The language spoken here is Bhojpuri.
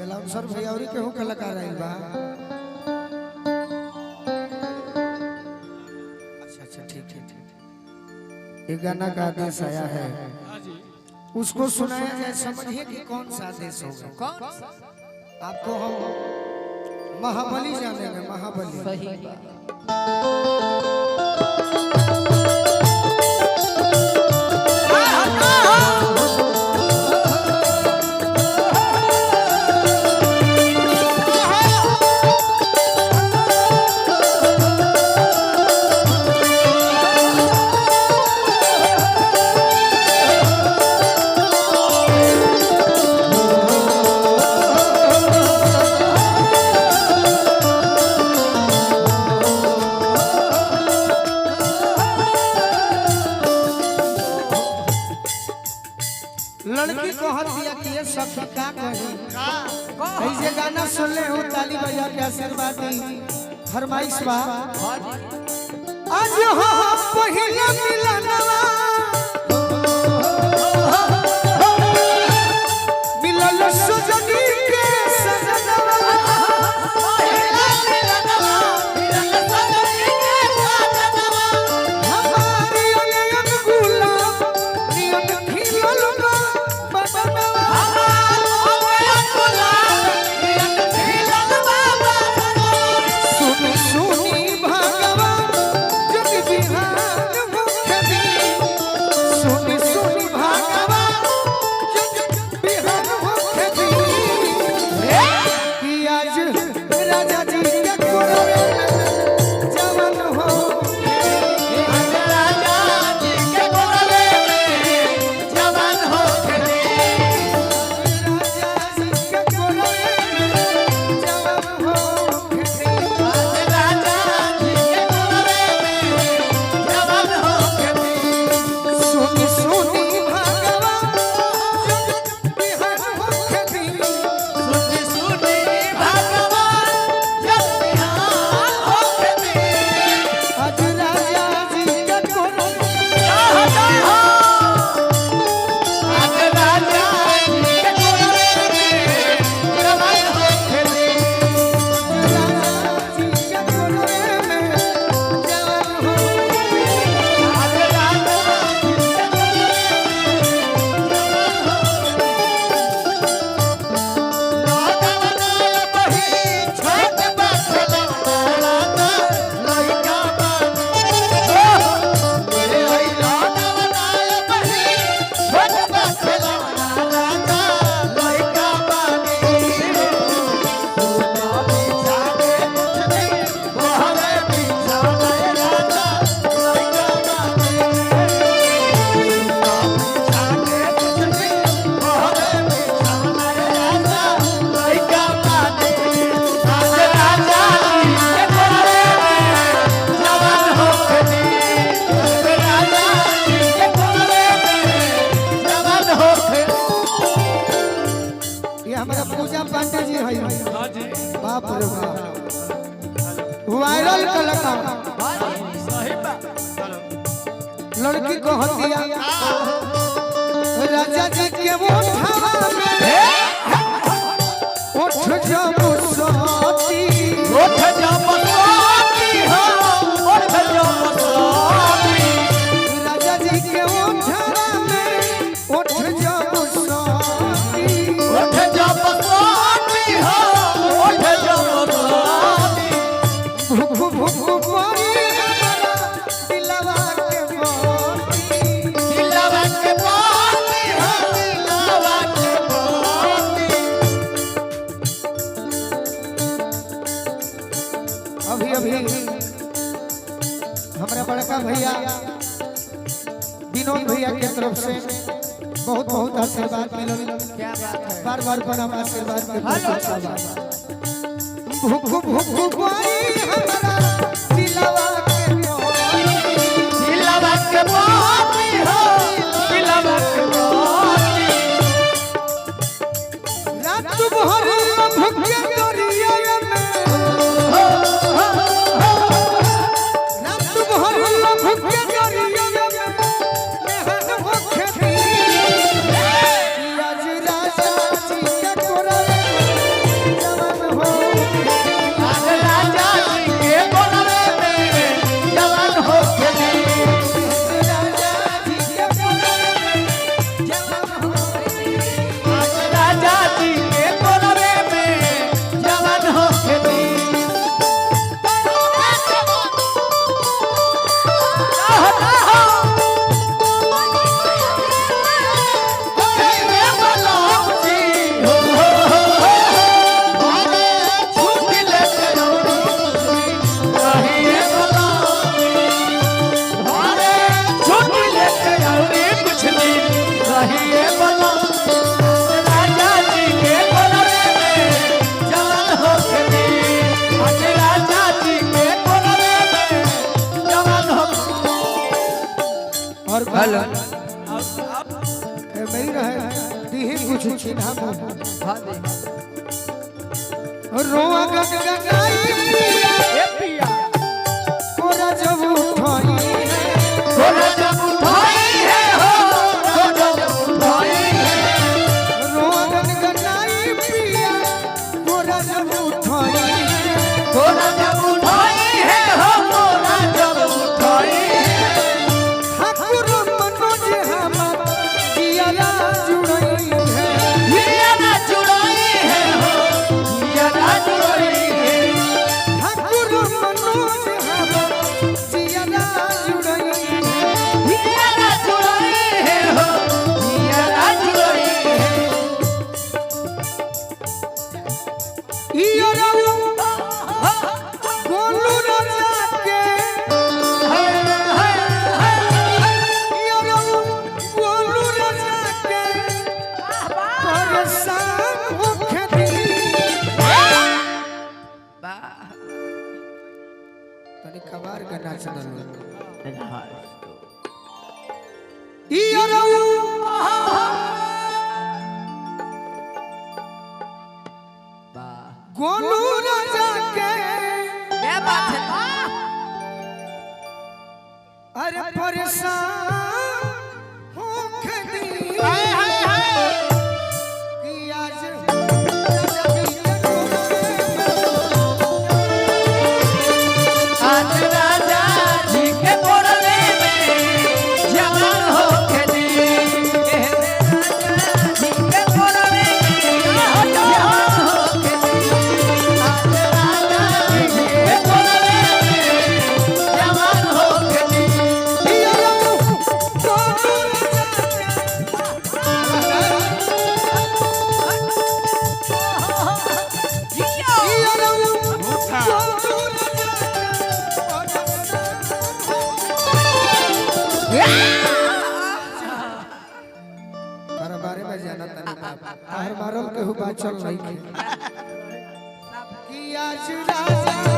एलाउंसर भैया और केहू कलाकार आइल बा। अच्छा ठीक है ठीक। ये गाना का आदेश आया है, उसको सुनाया जाए, समझिए कि कौन सा आदेश होगा। कौन सा? आपको हम महाबली जानेंगे, महाबली। सही बात। लड़की को हर दिया कि ये सब का कही ऐसे गाना सुन ले हो, ताली बजा के आशीर्वाद दी। फरमाइश बा आज हो पहिला मिलनवा, मिलल सुजनी के सजनवा, पहिला मिलनवा, मिलल सुजनी के सजनवा, हमारी अनयन गुलाब नियन खिलल बाप रे बाप, वायरल कलाकार लड़की को हथिया राजा जी के ओठवा में ओठ जब सोती, ओठ जब सोती हो, ओठ जब सोती, राजा जी के ओठवा में ओठ जब सोती, ओठ जब सोती हो, ओठ जब सोती, भूख भूख पड़ी दिलवा के मोती, दिलवा के मोती हो, दिलवा के मोती। अभी अभी हमारा बड़का भैया विनोद भैया के तरफ से बहुत बहुत आशीर्वाद मिलल। क्या बात है, बार बार पर हम आशीर्वाद के भूख भूख पड़ी हमारा दिलवा के मोती, दिलवा के मोती हो, दिलवा के मोती, रात भर भूखे दरिया में, रात भर भूखे दरिया में मेहन भूखे दी, आज राजा जी के कोरे रोआ गगगाई पिया कोरा जब उठाई है कोरा जब उठाई है हो कोरा जब उठाई है रोआ गगगाई पिया कोरा जब उठाई है कोरा जब उठाई है हो कोरा जब उठाई है ठाकुर मनोज हमर जियाला जुड़ई है जियाला जुड़ई है हो जियाला जुड़ई है ठाकुर मनोज हमर जियाला जुड़ई है जियाला जुड़ई है हो जियाला जुड़ई है इयो गोलू राजा के गोलू राजा के परेशान होके दी तनी कबार का नाच दलो गोलू राजा के क्या बात है अरे परेशान होके दी कि आज आज राजा जी के बोलने में जवान होके दी राजा जी के बोलने में जवान होके दी आज राजा जी के बोलने में जवान होके दी तारा बारे में जाना तनी हर मारल के हुआ चल रही कि आज राजा